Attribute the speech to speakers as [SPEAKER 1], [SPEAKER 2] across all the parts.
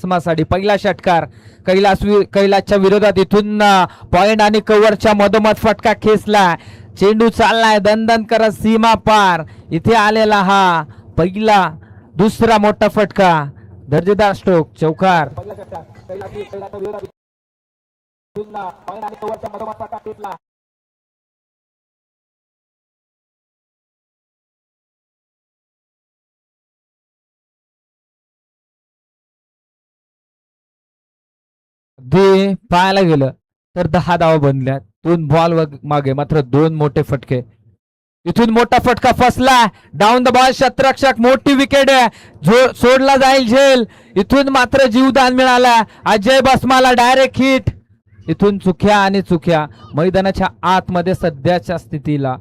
[SPEAKER 1] बसमासाठी पहिला षटकार कैलासच्या विरोधात इथून पॉइंट आणि कव्हरच्या मधोमध फटका खेचला. चेंडू चाललाय दणदण करत सीमा पार. इथे आलेला हा पहिला दुसरा मोठा फटका. दर्जेदार स्ट्रोक चौकार. अगदी पाहायला गेलं तर 10 धावा बनल्या. 2 बॉल मागे मात्र 2 मोठे फटके. इथून मोठा फटका फसला. डाऊन द बॉल शतरक्षक. मोठी विकेट आहे. सोडला जाईल झेल. इथून मात्र जीवदान मिळाला. अजय बसमाला डायरेक्ट हिट. इथून चुक्या आणि चुक्या. मैदानाच्या आतमध्ये सध्याच्या स्थितीला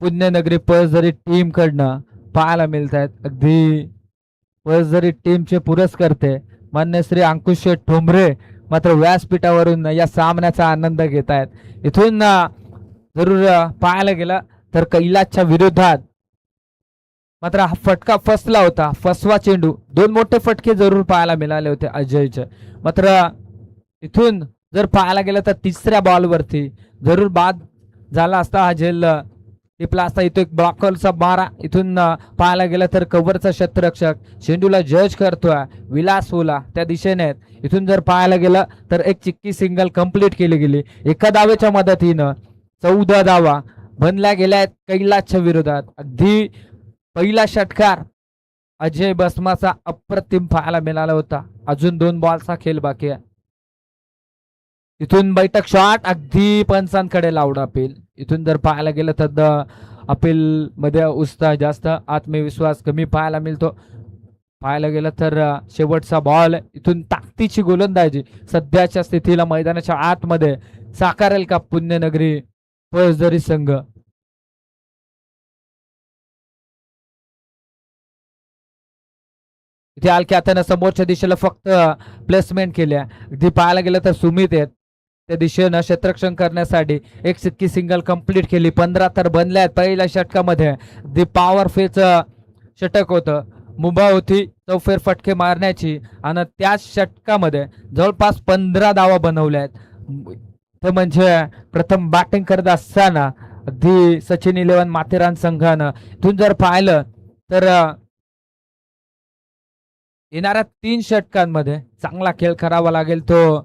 [SPEAKER 1] पुण्यनगरी पळसझरी टीम कडनं पाहायला मिळत आहेत. अगदी पळसझरी टीमचे पुरस्कर्ते मान्य श्री अंकुश ठोंबरे मात्र व्यासपीठावरून या सामन्याचा आनंद घेत आहेत. इथून जरूर पाहायला गेलं तर कैलासच्या विरोधात मात्र हा फटका फसला होता. फसवा चेंडू. 2 मोठे फटके जरूर पाहायला मिळाले होते अजयचे. मात्र इथून जर पाहायला गेलं तर तिसऱ्या बॉलवरती जरूर बाद झाला असता. हा झेल टिपला असता. इथं एक ब्लॉकरचा मारा. इथून पाहायला गेलं तर कव्हरचा क्षेत्ररक्षक चेंडूला जज करतोय. विलास होला त्या दिशेने. इथून जर पाहायला गेलं तर एक चिक्की सिंगल कंप्लीट केली गेली. एका धावेच्या मदतीनं 14 धावा बनल्या गेल्या कैलासच्या विरोधात. अगदी पहिला षटकार अजय बसमाचा अप्रतिम पाहायला मिळाला होता. अजून 2 बॉलचा खेळ बाकी आहे. इथून बैठक शॉट. अगदी पंचांकडे लावणं अपील. इथून जर पाहायला गेलं तर अपील मध्ये उत्साह जास्त, आत्मविश्वास कमी पाहायला मिळतो. पाहायला गेलं तर शेवटचा बॉल. इथून ताकदीची गोलंदाजी सध्याच्या स्थितीला मैदानाच्या आतमध्ये साकारेल का पुण्यनगरी पळसझरी संघ. इथे हलक्या हाताने समोरच्या दिशेला फक्त प्लेसमेंट केल्या. अगदी पाहायला गेलं तर सुमित आहेत त्या दिशेनं क्षेत्ररक्षण करण्यासाठी एक सिक्की सिंगल कंप्लीट केली. 15 तर बनल्या आहेत पहिल्या षटकामध्ये. दी पॉवर फेच षटक होतं. मुभा होती चौफेर फटके मारण्याची आणि त्याच षटकामध्ये जवळपास 15 धावा बनवल्या आहेत. तर म्हणजे प्रथम बॅटिंग करत असताना अगदी सचिन 11 माथेरान संघानं इथून जर पाहिलं तर येणाऱ्या 3 षटकांमध्ये चांगला खेळ करावा लागेल तो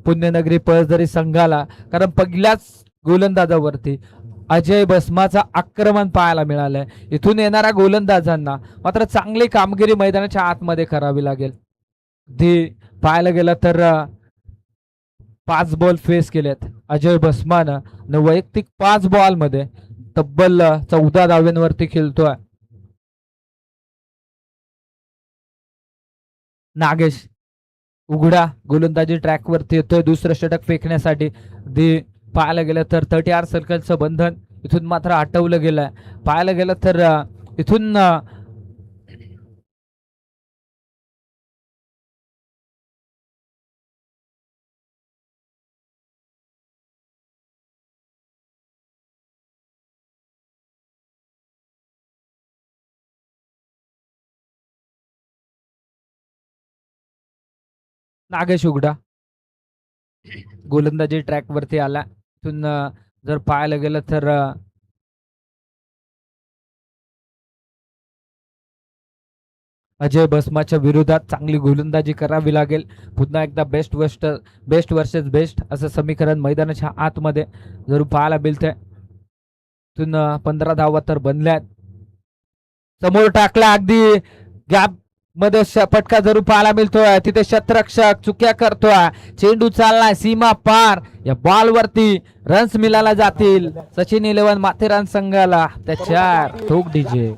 [SPEAKER 1] पुण्यनगरी पळसझरी संघाला. कारण पहिल्याच गोलंदाजावरती अजय बसमाचा आक्रमण पाहायला मिळालंय. इथून येणाऱ्या गोलंदाजांना मात्र चांगली कामगिरी मैदानाच्या आतमध्ये करावी लागेल. पाहायला गेलं तर 5 बॉल फेस केलेत अजय बसमानं. वैयक्तिक 5 बॉल मध्ये तब्बल 14 धाव्यांवरती खेळतोय. नागेश उघडा गोलंदाजी ट्रॅक वरती येतोय दुसरं षटक फेकण्यासाठी. पाहायला गेलं तर 30 सर्कलचं बंधन इथून मात्र हटवलं गेलंय. पाहायला गेलं तर इथून नागेश उघडा गोलंदाजी ट्रॅक वरती आला. इथून जर पाहायला गेलं तर अजय बसमाच्या विरोधात चांगली गोलंदाजी करावी लागेल. पुन्हा एकदा बेस्ट वर्सेस बेस्ट असं समीकरण मैदानाच्या आतमध्ये जरूर पाहायला मिळतंय. इथून 15 धावा तर बनल्यात. समोर टाकला अगदी गॅप मध्ये फटका जरूर पाहायला मिळतोय. तिथे क्षेत्ररक्षक चुक्या करतोय. चेंडू चाललाय सीमा पार. या बॉल वरती रन्स मिळाला जातील सचिन 11 माथेरान संघाला. त्याच्या ठोक डीजे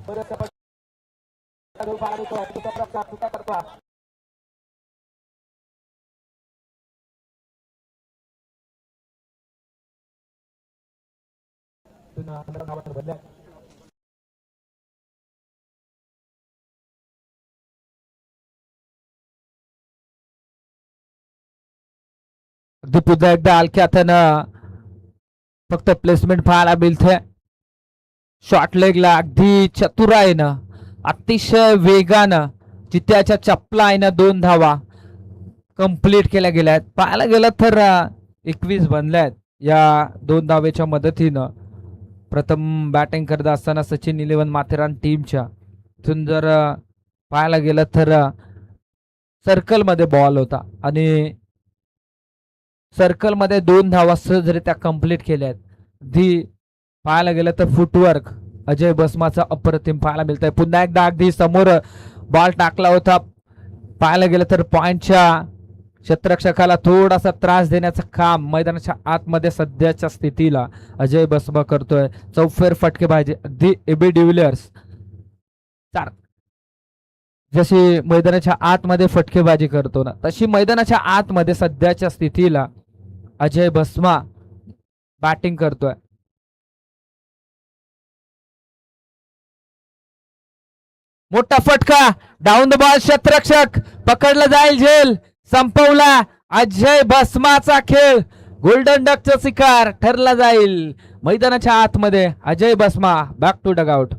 [SPEAKER 1] अगदी पुन्हा एकदा हलक्या हातानं फक्त प्लेसमेंट पाहायला मिळते. शॉर्ट लेगला अगदी चतुराईनं अतिशय वेगानं चित्त्याच्या चपला आहे ना 2 धावा. कंप्लीट केल्या गेल्या आहेत. पाहायला गेलं तर 21 बनल्यात या 2 धावेच्या मदतीनं. प्रथम बॅटिंग करत असताना सचिन 11 माथेरान टीमच्या इथून जर पाहायला गेलं तर सर्कलमध्ये बॉल होता आणि सर्कलमध्ये 2 धावा सहजरित्या कंप्लीट केल्या आहेत. अगदी पाहायला गेलं तर फुटवर्क अजय बसमाचा अप्रतिम पाहायला मिळत आहे. पुन्हा एकदा अगदी समोर बॉल टाकला होता. पाहायला गेलं तर पॉइंटच्या क्षेत्ररक्षकाला थोडासा त्रास देण्याचं काम मैदानाच्या आतमध्ये सध्याच्या स्थितीला अजय बसमा करतोय. चौफेर फटकेबाजी अगदी एबी डिव्हिलियर्स जशी मैदानाच्या आतमध्ये फटकेबाजी करतो ना तशी मैदानाच्या आतमध्ये सध्याच्या स्थितीला अजय बसमा बॅटिंग करतोय. मोठा फटका डाऊन द बॉल क्षेत्ररक्षक पकडला जाईल झेल संपवला. अजय बसमाचा खेळ गोल्डन डकचा शिकार ठरला जाईल. मैदानाच्या आतमध्ये अजय बसमा बॅक टू डगआउट.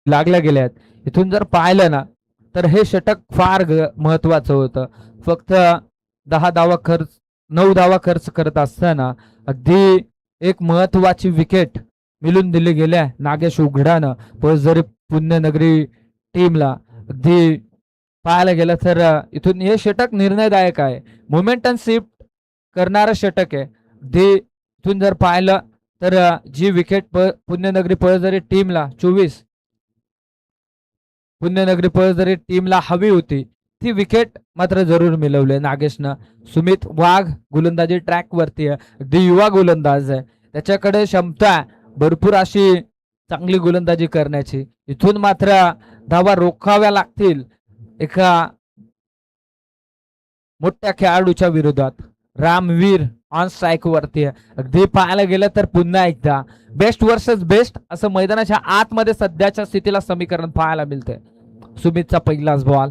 [SPEAKER 1] लागल्या गेल्या आहेत. इथून जर पाहिलं ना तर हे षटक फार महत्वाचं होतं. फक्त 10 धावा खर्च 9 धावा खर्च करत असताना अगदी एक महत्वाची विकेट मिळून दिली गेल्या नागेश उघडानं पळसदरी पुण्यनगरी टीमला. अगदी पाहायला गेलं तर इथून हे षटक निर्णयदायक आहे. मोमेंटम शिफ्ट करणारं षटक आहे. अगदी इथून जर पाहिलं तर जी विकेट पुण्यनगरी पळसदरी टीमला 24 पुण्यनगरी पळसदरी टीमला हवी होती ती विकेट मात्र जरूर मिळवली नागेशनं. सुमित वाघ गोलंदाजी ट्रॅक वरती आहे. अगदी युवा गोलंदाज आहे. त्याच्याकडे क्षमता भरपूर अशी चांगली गोलंदाजी करण्याची. इथून मात्र धावा रोखाव्या लागतील एका मोठ्या खेळाडूच्या विरोधात. रामवीर ऑन स्ट्राईक वरती आहे. अगदी पाहायला गेलं तर पुन्हा एकदा बेस्ट वर्सेस बेस्ट असं मैदानाच्या आतमध्ये सध्याच्या स्थितीला समीकरण पाहायला मिळते. सुमितचा पहिलाच बॉल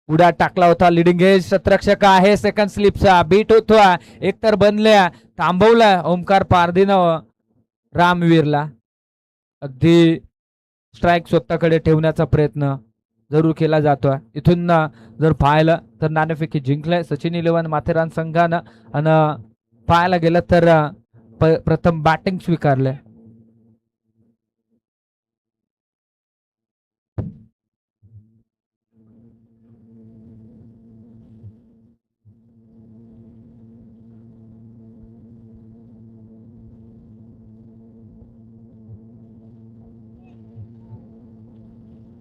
[SPEAKER 1] उड्या टाकला होता. लिडिंग एज क्षेत्ररक्षक आहे. सेकंड स्लिपचा बीट होतो. एकतर बनल्या थांबवलाय ओमकार पारदीनं रामवीरला. अगदी स्ट्राईक स्वतःकडे ठेवण्याचा प्रयत्न जरूर केला जातोय. इथून जर पाहिलं तर नाणेफेकी जिंकलंय सचिन 11 माथेरान संघानं आणि पाहायला गेलं तर प्रथम बॅटिंग स्वीकारले.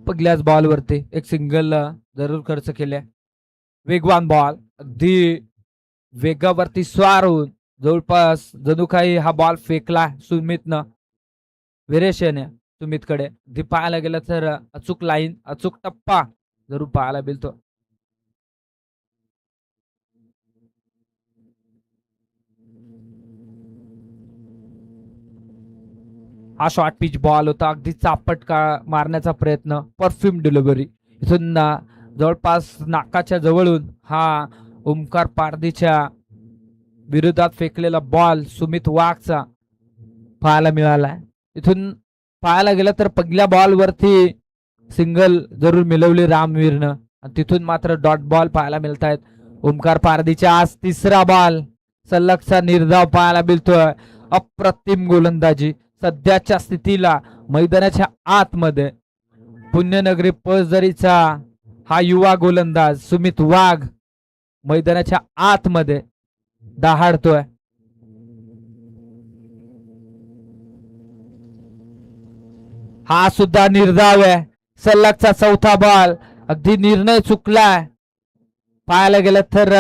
[SPEAKER 1] पहिल्याच बॉलवरती एक सिंगल जरूर खर्च केले. वेगवान बॉल अगदी वेगावरती स्वार होऊन जवळपास जणू काही हा बॉल फेकला सुमितनं विरेशने सुमितकडे. ती पाहायला गेलं तर अचूक लाईन अचूक टप्पा जरूर पाहायला मिळतो. हा शॉर्ट पिच बॉल होता, अगदी चापट का मारण्याचा प्रयत्न, परफ्यूम डिलिव्हरी इथून जवळपास नाकाच्या जवळून हा ओमकार पारदीच्या विरोधात फेकलेला बॉल सुमित वाघचा पाहायला मिळाला. इथून पाहायला गेलं तर पहिल्या बॉल वरती सिंगल जरूर मिळवली रामवीरनं आणि तिथून मात्र डॉट बॉल पाहायला मिळत आहेत ओमकार पारदीच्या. आज तिसरा बॉल सलगचा निर्धाव पाहायला मिळतोय. अप्रतिम गोलंदाजी सध्याच्या स्थितीला मैदानाच्या आतमध्ये पुण्यनगरी पळसदरीचा हा युवा गोलंदाज सुमित वाघ मैदानाच्या आतमध्ये दहाडतोय. हा सुद्धा निर्धाव आहे. सलगचा चौथा बॉल अगदी निर्णय चुकलाय पाहायला गेलं तर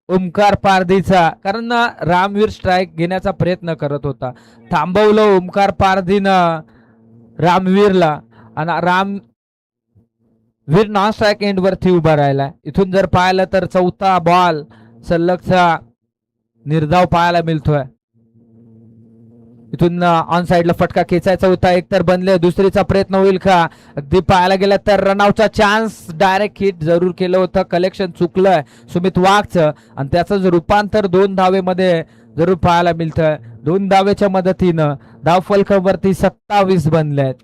[SPEAKER 1] ओमकार पारधीचा, कारण रामवीर स्ट्राईक घेण्याचा प्रयत्न करत होता, थांबवलं ओमकार पारधीनं रामवीरला आणि रामवीर नॉन स्ट्राईक एंड वरती उभा राहिला. इथून जर पाहिलं तर चौथा बॉल सलगचा निर्धाव पाहायला मिळतोय. इथून ऑन साइडला फटका खेचायचा होता, एक तर बनले, दुसरीचा प्रयत्न होईल का? अगदी पाहायला गेलं तर रनआउटचा चान्स, डायरेक्ट हिट जरूर केलं होतं, कलेक्शन चुकलंय सुमित वाघचं आणि त्याचं जे रूपांतर 2 धावेमध्ये जरूर पाहायला मिळतंय. 2 धावेच्या मदतीनं धाव फलकावरती 27 बनलेत.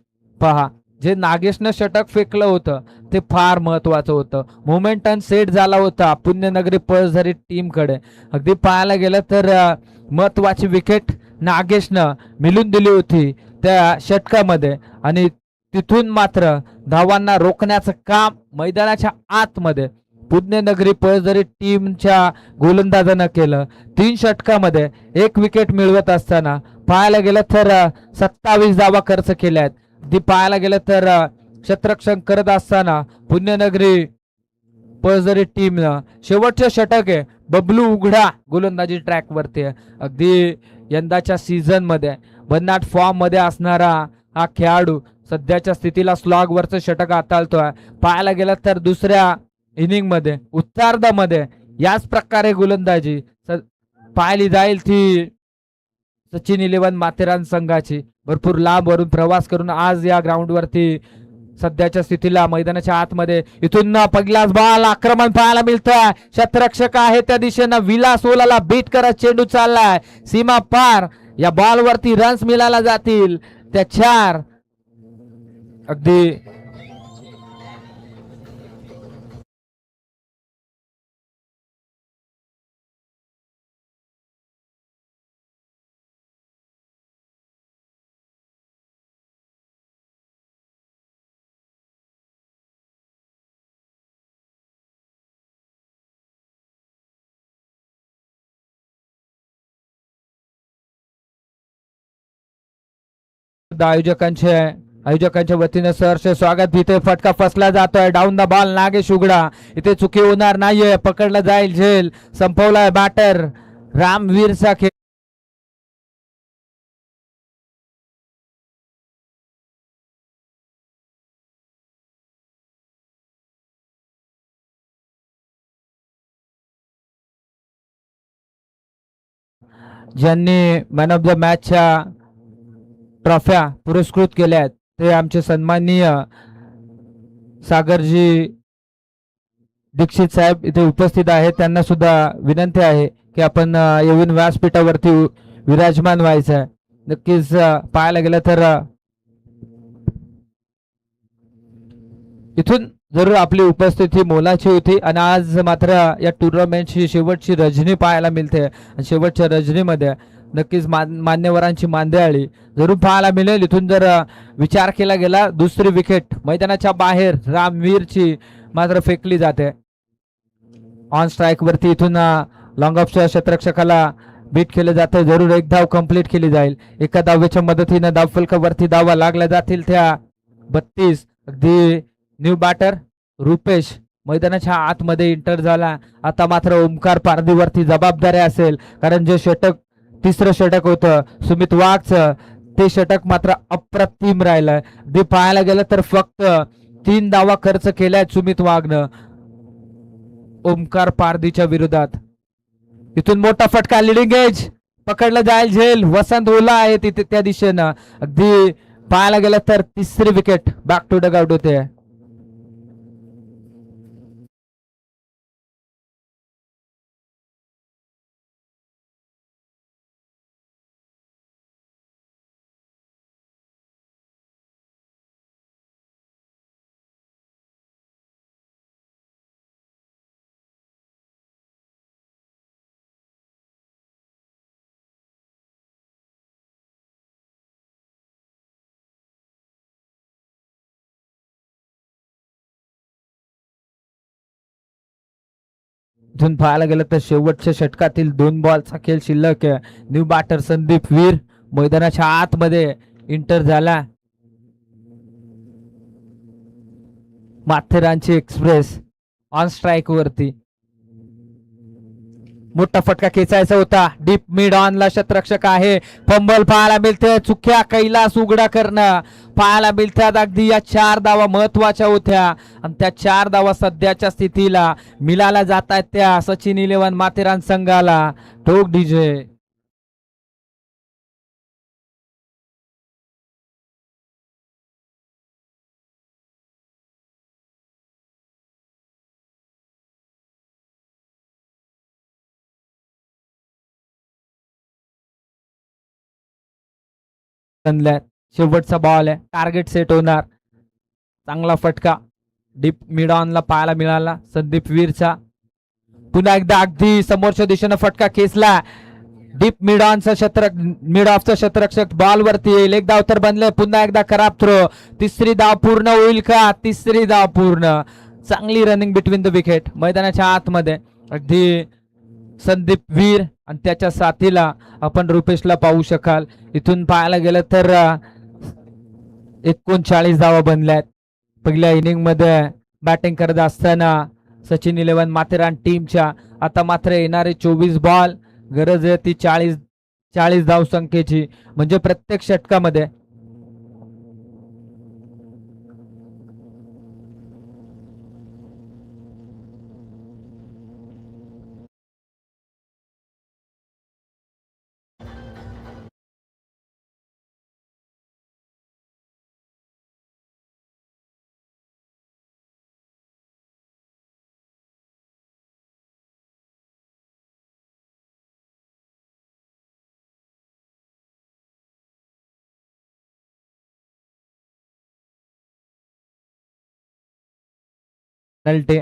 [SPEAKER 1] पहा, जे नागेशनं षटक फेकलं होतं ते फार महत्वाचं होतं. मोमेंटम सेट झाला होता पुण्यनगरी पळसदरी टीमकडे. अगदी पाहायला गेलं तर महत्वाची विकेट नागेशनं मिळून दिली होती त्या षटकामध्ये आणि तिथून मात्र धावांना रोखण्याचं काम मैदानाच्या आतमध्ये पुण्यनगरी पळसदरी टीमच्या गोलंदाजानं केलं. 3 षटकामध्ये 1 विकेट मिळवत असताना पाहायला गेलं तर 27 धावा खर्च केल्यात. ती पाहायला गेलं तर क्षेत्ररक्षण करत असताना पुण्यनगरी पळसदरी टीमनं शेवटचे षटक आहे बबलू उघडा गोलंदाजी ट्रॅक वरती. अगदी यंदाच्या सीझन मध्ये भन्नाट फॉर्म मध्ये असणारा हा खेळाडू सध्याच्या स्थितीला स्लॉग वरचं षटक हाताळतोय. पाहायला गेलं तर दुसऱ्या इनिंग मध्ये उत्तरार्धामध्ये याच प्रकारे गोलंदाजी पाहिली जाईल ती सचिन 11 माथेरान संघाची. भरपूर लांब वरून प्रवास करून आज या ग्राउंड वरती सध्याच्या स्थितीला मैदानाच्या आतमध्ये इथून पहिलाच बॉल आक्रमण पाहायला मिळतंय. क्षेत्ररक्षक आहे त्या दिशेनं विलास ओलाला बीट करत चेंडू चाललाय सीमा पार. या बॉल वरती रन्स मिळायला जातील त्या 4. अगदी आयोजकांच्या वतीने सहर्ष स्वागत. इथे फटका फसला जातोय, डाऊन द बॉल नागेश उघडा. इथे चुकी होणार नाहीये, पकडला जाईल झेल. संपवलाय बॅटर रामवीरचा खेळ. ज्यांनी मॅन ऑफ द मॅचच्या ट्रॉफ्या पुरस्कृत केल्या आहेत ते आमचे सन्माननीय सागरजी दीक्षित साहेब इथे उपस्थित आहेत. त्यांना सुद्धा विनंती आहे की आपण येऊन व्यासपीठावरती विराजमान व्हायचं आहे. नक्कीच पाहायला गेलं तर इथून जरूर आपली उपस्थिती मोलाची होती आणि आज मात्र या टुर्नामेंटची शेवटची रजनी पाहायला मिळते आणि शेवटच्या रजनीमध्ये नक्कीच मान्यवरांची मांदियाळी जरूर पाहायला मिळेल. इथून जर विचार केला गेला दुसरी विकेट मैदानाच्या बाहेर रामवीरची मात्र फेकली जाते ऑन स्ट्राईक वरती. इथून लॉंग ऑफच्या क्षेत्ररक्षकाला बीट केले जाते. जरूर एक धाव कंप्लीट केली जाईल. एका धावेच्या मदतीने धावफलकावरती धावा लागल्या जातील त्या 32. अगदी न्यू बॅटर रुपेश मैदानाच्या आतमध्ये एंटर झाला. आता मात्र ओमकार पारदीवरती जबाबदारी असेल, कारण जे षटक तिसरं षटक होतं सुमित वाघचं, ते षटक मात्र अप्रतिम राहिलं. ते पाहायला गेलं तर फक्त 3 धावा खर्च केल्यात सुमित वाघनं ओमकार पारदीच्या विरोधात. इथून मोठा फटका, लिडिंग एज पकडलं जाईल झेल. वसंत ओला आहे तिथे त्या दिशेनं. अगदी पाहायला गेलं तर तिसरी wicket back to dugout होते. इथून पाहायला गेलं तर शेवटच्या षटकातील 2 बॉलचा खेळ शिल्लक आहे. न्यू बॅटर संदीप वीर मैदानाच्या आतमध्ये इंटर झाला. माथेरानची एक्सप्रेस ऑन स्ट्राईक वरती. मोठा फटका खेचायचा होता. डीप मिड ऑनला शतरक्षक आहे. फंबल पाहायला मिळते. चुक्या कैलास उघडा करणं पाहायला मिळतात. अगदी या 4 धावा महत्वाच्या होत्या आणि त्या 4 धावा सध्याच्या स्थितीला मिळाल्या जात आहेत त्या सचिन इलेव्हन माथेरान संघाला. ठोक डीजे. शेवटचा बॉल आहे. टार्गेट सेट होणार. चांगला फटका डीप मिड ऑनला पाहायला मिळाला संदीप वीरचा. पुन्हा एकदा अगदी समोरच्या दिशेनं फटका खेचला. डीप मिड ऑनचा शतरक मिड ऑफचा शतरक्षक बॉल वरती येईल. 1 धाव तर बनले. पुन्हा एकदा खराब थ्रो. तिसरी धाव पूर्ण होईल का? तिसरी धाव पूर्ण. चांगली रनिंग बिटवीन द विकेट मैदानाच्या आतमध्ये. अगदी संदीप वीर आणि त्याच्या साथीला आपण रुपेशला पाहू शकाल. इथून पाहायला गेलं तर 39 धावा बनल्यात पहिल्या इनिंग मध्ये बॅटिंग करत असताना सचिन इलेव्हन माथेरान टीमच्या. आता मात्र येणारे 24 बॉल, गरज आहे ती 40 धाव संख्येची, म्हणजे प्रत्येक षटकामध्ये पेनल्टी.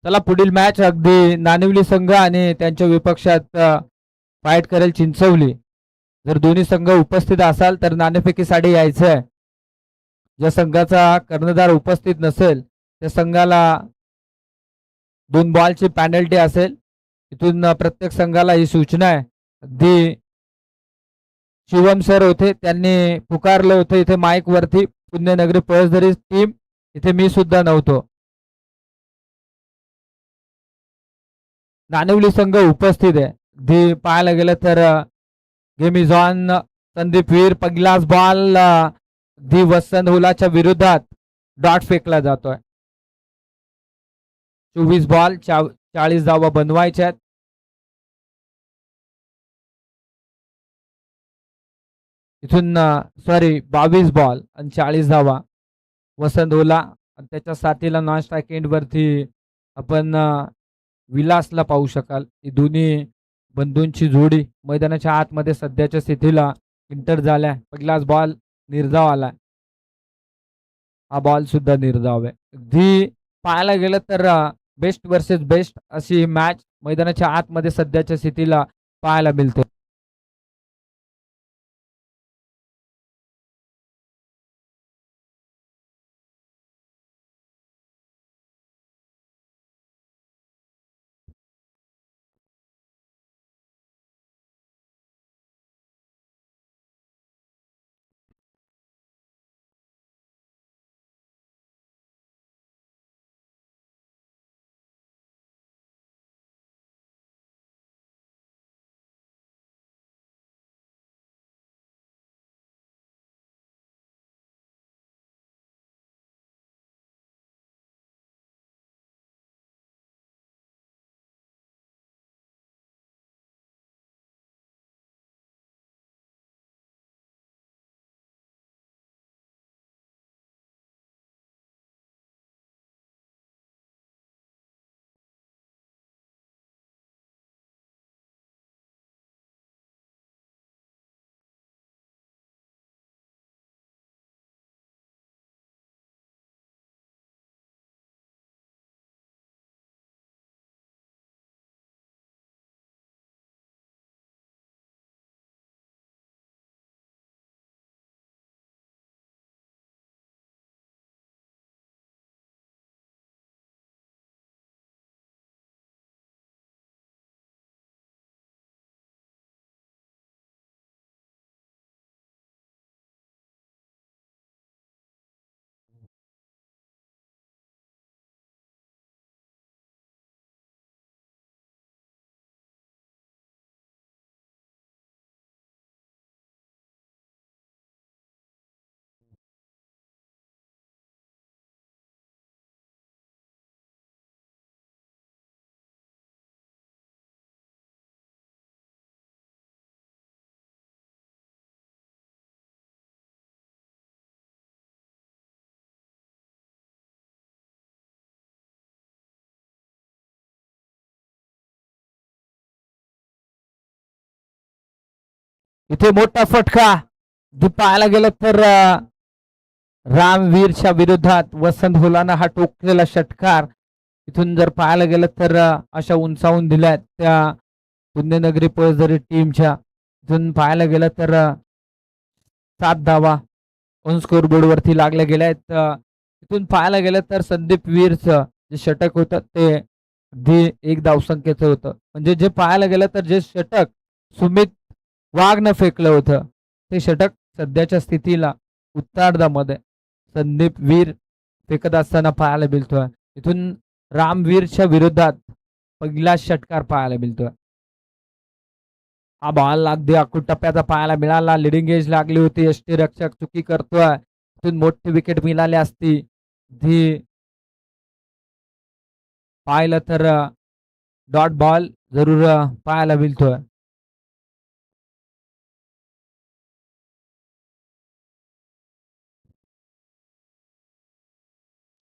[SPEAKER 1] चला पुढील मॅच अगदी नानिवली संघ आणि त्यांच्या विपक्षात फाईट करेल चिंचवली. जर दोन्ही संघ उपस्थित असाल तर नाणेफेकीसाठी यायचं आहे. ज्या संघाचा कर्णधार उपस्थित नसेल त्या संघाला 2 बॉलची पॅनल्टी असेल. इथून प्रत्येक संघाला ही सूचना आहे. अगदी शिवम सर होते त्यांनी पुकारलं होतं इथे माईक वरती, पुण्यनगरी पळसदरी टीम. इथे मी सुद्धा नव्हतो. नानिवली संघ उपस्थित आहे. अगदी पाहायला गेलं तर गेम इज ऑन. संदीप वीर पहिलाच बॉल अगदी वसंत हुलाच्या विरोधात डॉट फेकला जातोय. 24 बॉल 40 धावा बनवायच्या आहेत. इथून सॉरी 22 बॉल आणि 40 धावा. वसंत हुला आणि त्याच्या साथीला नॉन स्ट्राइक एंड वरती आपण विलासला पाहू शकाल. ही दोन्ही बंधूंची जोडी मैदानाच्या आतमध्ये सध्याच्या स्थितीला इंटर झाल्या. पहिलाच बॉल निर्धाव आला. हा बॉल सुद्धा निर्धाव आहे. अगदी पाहायला गेलं तर बेस्ट वर्सेस बेस्ट अशी मॅच मैदानाच्या आतमध्ये सध्याच्या स्थितीला पाहायला मिळते. इथे मोठा फटका. पाहायला गेलं तर रामवीरच्या विरोधात वसंत हुलाना हा टोकलेला षटकार. इथून जर पाहायला गेलं तर अशा उंचावून दिल्यात त्या पुण्यनगरी पळसदरी टीमच्या. इथून पाहायला गेलं तर 7 धावा ऑन स्कोर बोर्ड वरती लागल्या गेल्या आहेत. इथून पाहायला गेलं तर संदीप वीरचं जे षटक होतं ते अगदी 1 धावसंख्येचं होतं. म्हणजे जे पाहायला गेलं तर जे षटक सुमित वाघनं फेकलं होतं ते षटक सध्याच्या स्थितीला उत्तरार्धामध्ये संदीप वीर फेकत असताना पाहायला मिळतोय. इथून रामवीरच्या विरोधात पहिला षटकार पाहायला मिळतोय. हा बॉल अगदी अकूट टप्प्याचा पाहायला मिळाला. लिडिंग एज लागली होती. यष्टीरक्षक चुकी करतोय. इथून मोठी विकेट मिळाली असती ती पाहिलं तर डॉट बॉल जरूर पाहायला मिळतोय.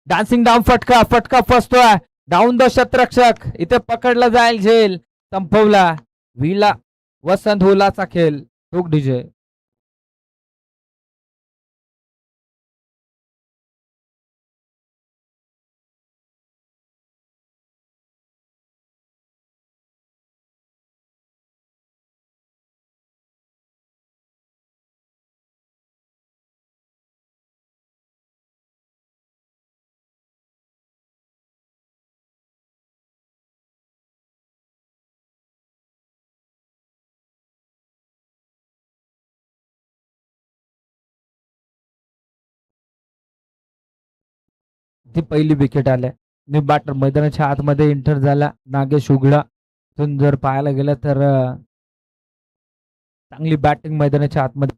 [SPEAKER 1] डान्सिंग डाऊन फटका. फटका फसतोय. Down the शतरक्षक. इथे पकडला जाईल झेल. संपवला. विला वसंत हुलाचा खेळ. टोक डीजे. ती पहिली विकेट आल्या. न्यू बॅटर मैदानाच्या आतमध्ये एंटर झाला नागेश उघडा. इथून जर पाहायला गेलं तर चांगली बॅटिंग मैदानाच्या आतमध्ये.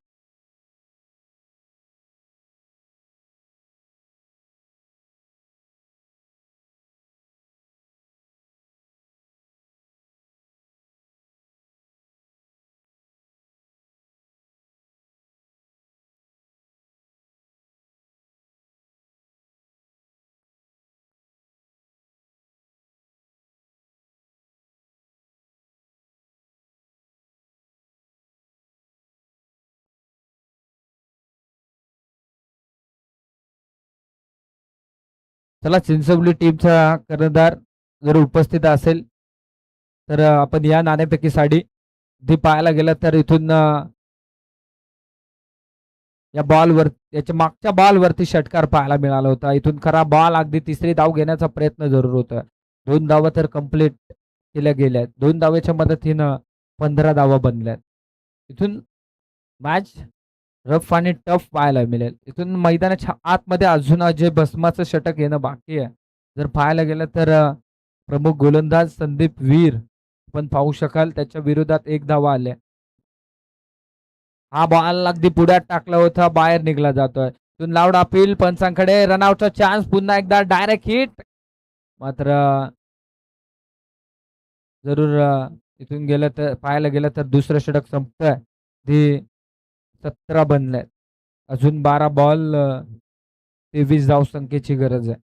[SPEAKER 1] चला चिंचवली टीमचा कर्णधार जर उपस्थित असेल तर आपण या नाणेफेकी साठी ती पाहायला गेलं तर इथून या बॉलवर याच्या मागच्या बॉलवरती षटकार पाहायला मिळाला होता. इथून खरा बॉल अगदी तिसरी धाव घेण्याचा प्रयत्न जरूर होता. 2 धावा तर कंप्लीट केल्या गेल्या. 2 धावेच्या मदतीनं 15 धावा बनल्यात. इथून मॅच रफ आणि टफ पाहायला मिळेल. इथून मैदानाच्या आतमध्ये अजून अजय भस्माचं षटक येणं बाकी आहे. जर पाहायला गेलं तर प्रमुख गोलंदाज संदीप वीर पण पाहू शकाल त्याच्या विरोधात 1 धावा आल्या. हा बॉल अगदी पुढ्यात टाकला होता बाहेर निघला जातोय. इथून लाऊड अपील पंचांकडे रनआउटचा चान्स पुन्हा एकदा डायरेक्ट हिट मात्र जरूर इथून गेलं तर पाहायला गेलं तर दुसरं षटक संपतंय. ते 17 बनलंय. अजून 12 बॉल 23 धावसंख्येची गरज आहे.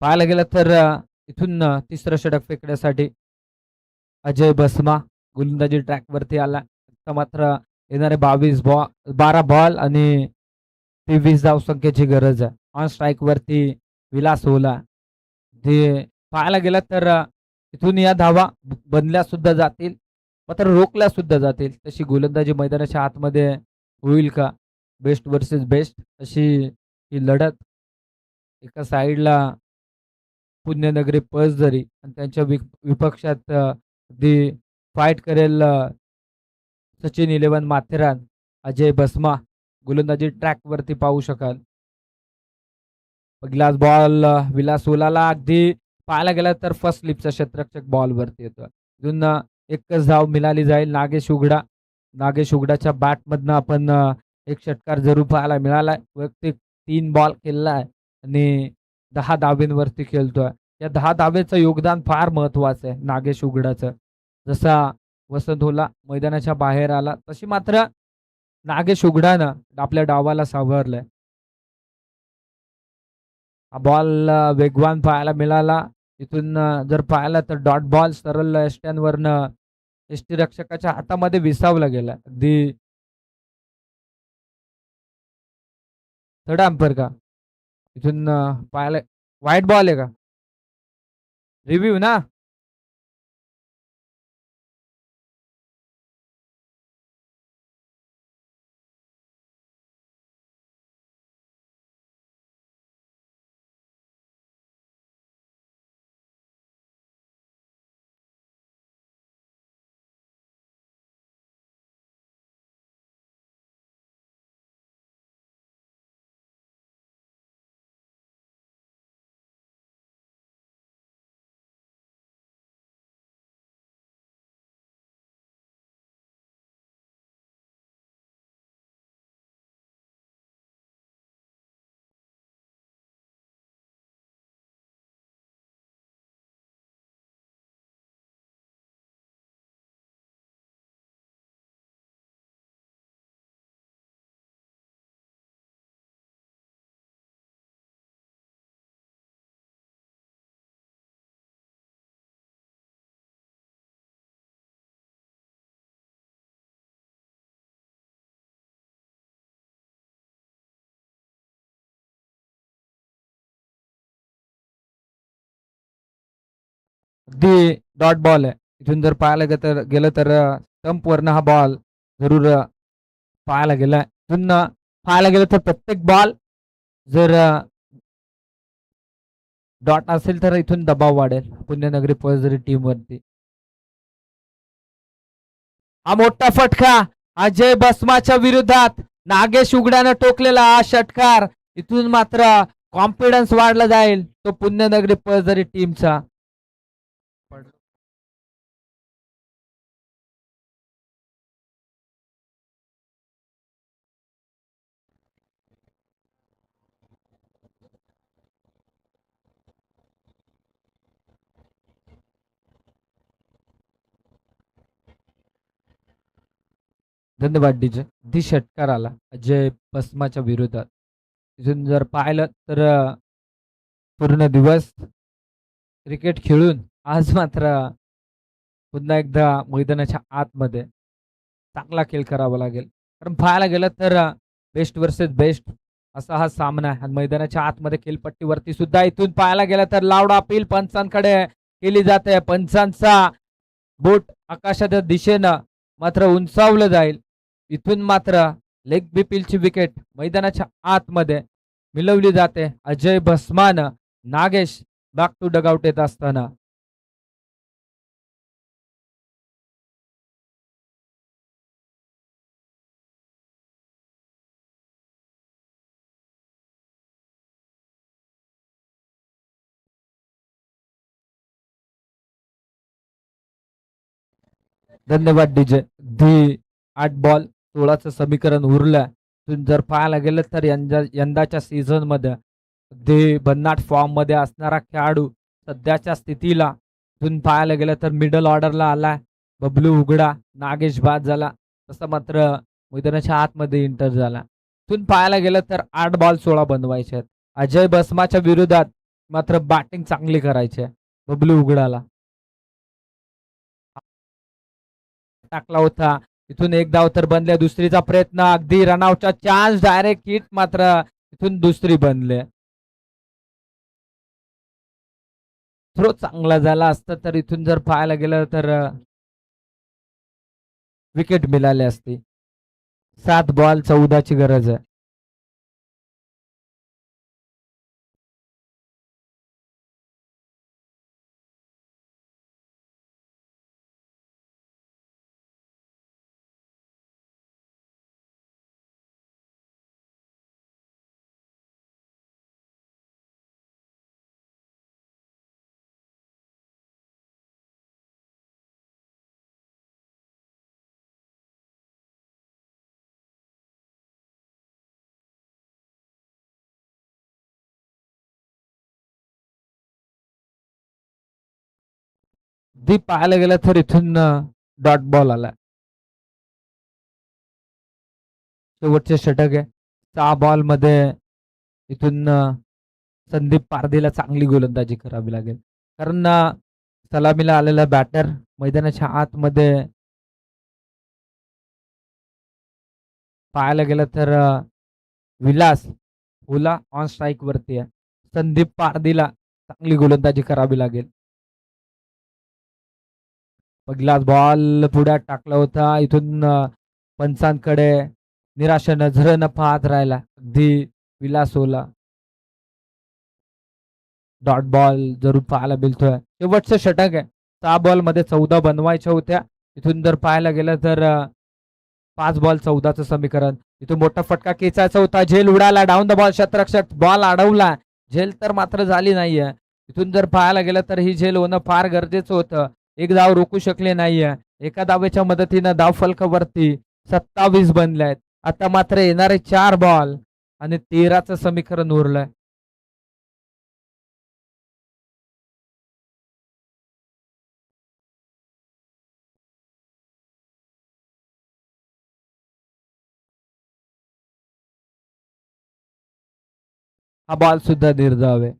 [SPEAKER 1] पाहायला गेलं तर इथून तिसरं षटक फेकण्यासाठी अजय बसमा गोलंदाजी ट्रॅकवरती आला. आता मात्र येणारे 12 बॉल आणि 23 धावसंख्येची गरज आहे. ऑन स्ट्राईक वरती विलास ओला. ते पाहायला गेलं तर इथून या धावा बनल्या सुद्धा जातील मात्र रोखल्या सुद्धा जातील. तशी गोलंदाजी मैदानाच्या आतमध्ये होईल का? बेस्ट वर्सेस बेस्ट अशी ही लढत. एका साईडला पुण्यनगरी पळसदरी आणि त्यांच्या विपक्षात दी फाईट करेल सचिन 11 माथेरान अजय बसमा गोलंदाजी ट्रॅकवरती पाहू शकाल. पहिलाच बॉल विलास ओलाला अगदी पाहायला गेला तर फर्स्ट स्लिपचा क्षेत्ररक्षक बॉलवरती येतो. इथून एकच धाव मिळाली जाईल नागेश उघडा. नागेश उघडाच्या बॅटमधनं आपण एक षटकार जरूर पाहायला मिळालाय. वैयक्तिक 3 बॉल केलेला आहे आणि 10 धावेंवरती खेळतोय. या 10 धावेचं योगदान फार महत्वाचं आहे नागेश उघडाचं. जसा वसंत होला मैदानाच्या बाहेर आला तशी मात्र नागेश उघडानं आपल्या डावाला सावरलंय. हा बॉल वेगवान पाहायला मिळाला. इथून जर पाहिलं तर डॉट बॉल सरळ यष्ट्यांवरनं यष्टीरक्षकाच्या हातामध्ये विसावला गेला. अगदी थर्ड अंपायर का? इथून पाहायला व्हाईट बॉल आहे का? रिव्ह्यू ना? दी डॉट बॉल आहे. इथून जर पाहायला गेलं तर स्टंप वरनं हा बॉल जरूर पाहायला गेलाय. इथून पाहायला गेलं तर प्रत्येक बॉल जर डॉट असेल तर इथून दबाव वाढेल पुण्यनगरी पळसदरी टीम वरती. हा मोठा फटका अजय बसमाच्या विरोधात नागेश उघड्यानं टोकलेला हा षटकार. इथून मात्र कॉन्फिडन्स वाढला जाईल तो पुण्यनगरी पळसदरी टीमचा. धन्यवाद डीजे. दी षटकार आला अजय बसमाच्या विरोधात. इथून जर पाहिलं तर पूर्ण दिवस क्रिकेट खेळून आज मात्र पुन्हा एकदा मैदानाच्या आतमध्ये चांगला खेळ करावा लागेल. कारण पाहायला गेलं तर बेस्ट वर्सेस बेस्ट असा हा सामना आहे. आणि मैदानाच्या आतमध्ये खेळपट्टीवरती सुद्धा इथून पाहायला गेलं तर लावडा अपील पंचांकडे केली जाते. पंचांचा बोट आकाशाच्या दिशेनं मात्र उंचावलं जाईल. इथून मात्र लेग बिपिलची विकेट मैदानाच्या आतमध्ये मिळवली जाते. अजय भस्मान नागेश बॅक टू डगआउट येत असताना. धन्यवाद डीजे. धी 8 बॉल 16चं समीकरण उरलं. जर पाहायला गेलं तर यंदाच्या सीझन मध्ये ते भन्नाट फॉर्म मध्ये असणारा खेळाडू सध्याच्या स्थितीला इथून पाहायला गेलं तर मिडल ऑर्डरला आलाय. बबलू उघडा नागेश बाद झाला तसं मात्र मैदानाच्या आतमध्ये इंटर झाला. इथून पाहायला गेलं तर 8 बॉल 16 बनवायचे आहेत. अजय बसमाच्या विरोधात मात्र बॅटिंग चांगली करायची आहे बबलू उघडाला. टाकला होता. इथून एक धाव तर बनले. दुसरीचा प्रयत्न अगदी रनआउटचा चान्स डायरेक्ट हिट मात्र इथून दुसरी बनले. थ्रो चांगला झाला असता तर इथून जर पाहायला गेलं तर विकेट मिळाली असती. 7 बॉल 14ची गरज आहे. दी पाहायला गेलं तर इथून डॉट बॉल आला. शेवटचे षटक आहे. 6 बॉल मध्ये इथून संदीप पारदीला चांगली गोलंदाजी करावी लागेल. कारण सलामीला आलेला बॅटर मैदानाच्या आतमध्ये पाहायला गेलं तर विलास ओला ऑन स्ट्राईक वरती आहे. संदीप पारदीला चांगली गोलंदाजी करावी लागेल. पहिला बॉल पुढ्यात टाकला होता. इथून पंचांकडे निराशा नजरेनं पाहत राहिला अगदी विलास ओला. डॉट बॉल जरूर पाहायला मिळतोय. शेवटचं षटक आहे. 6 बॉल मध्ये 14 बनवायच्या होत्या. इथून जर पाहायला गेलं तर 5 बॉल 14चं समीकरण. इथून मोठा फटका खेचायचा होता. झेल उडाला. डाऊन द बॉल शतरक्षक बॉल अडवला. झेल तर मात्र झाली नाहीये. इथून जर पाहायला गेलं तर ही झेल होणं फार गरजेचं होतं. एक धाव रोखू शकले नाहीये. एका धावेच्या मदतीनं धाव फलकावरती 27 बनल्यात. आता मात्र येणारे 4 बॉल आणि 13चं समीकरण उरलंय. हा बॉल सुद्धा निर्धाव आहे.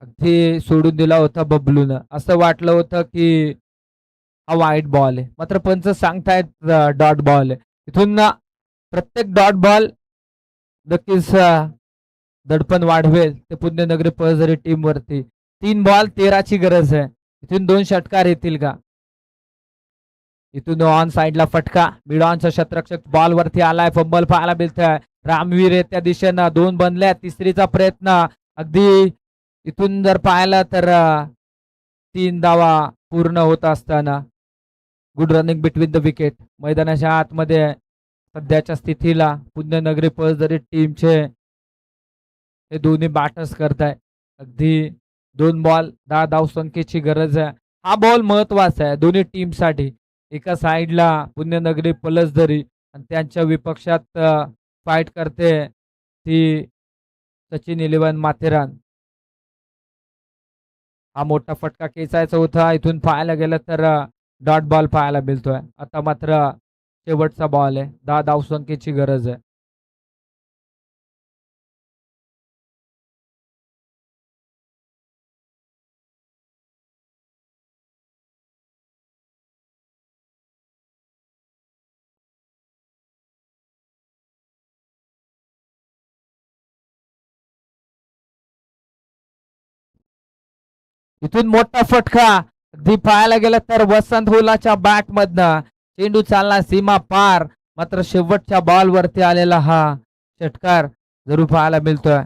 [SPEAKER 1] अगदी सोडून दिला होता बबलून. असं वाटलं होतं की हा वाईट बॉल आहे. मात्र पंच सांगतायत डॉट बॉल आहे. इथून प्रत्येक डॉट बॉल नक्कीच दडपण वाढवेल ते पुण्यनगरी पळसदरी टीम वरती. 3 बॉल 13ची गरज आहे. इथून 2 षटकार येतील का? इथून ऑन साइडला फटका, मिड ऑनचा क्षेत्ररक्षक बॉल वरती आलाय, फंबल पाहायला मिळतोय. रामवीर आहे त्या दिशेनं, 2 बनल्या, तिसरीचा प्रयत्न अगदी इथून जर पाहिलं तर 3 धावा पूर्ण होत असताना good running between the wicket. मैदानाच्या आतमध्ये सध्याच्या स्थितीला पुण्यनगरी पळसदरी टीमचे हे दोन्ही बॅटर्स करताय. अगदी 2 बॉल 10 धावसंख्येची गरज आहे. हा बॉल महत्वाचा आहे दोन्ही टीमसाठी. एका साइडला पुण्यनगरी पलसदरी आणि त्यांच्या विपक्षात फाईट करते ती सचिन 11 माथेरान. हा मोठा फटका खेचायचा होता. इथून पाहायला गेलं तर डॉट बॉल पाहायला मिळतोय. आता मात्र शेवटचा बॉल आहे, 10 धावसंख्येची गरज आहे. इथून मोठा फटका अगदी पाहायला गेलं तर वसंत हुलाच्या बॅट मधनं चेंडू चालला सीमा पार, मात्र शेवटच्या बॉल वरती आलेला हा षटकार जरूर पाहायला मिळतोय.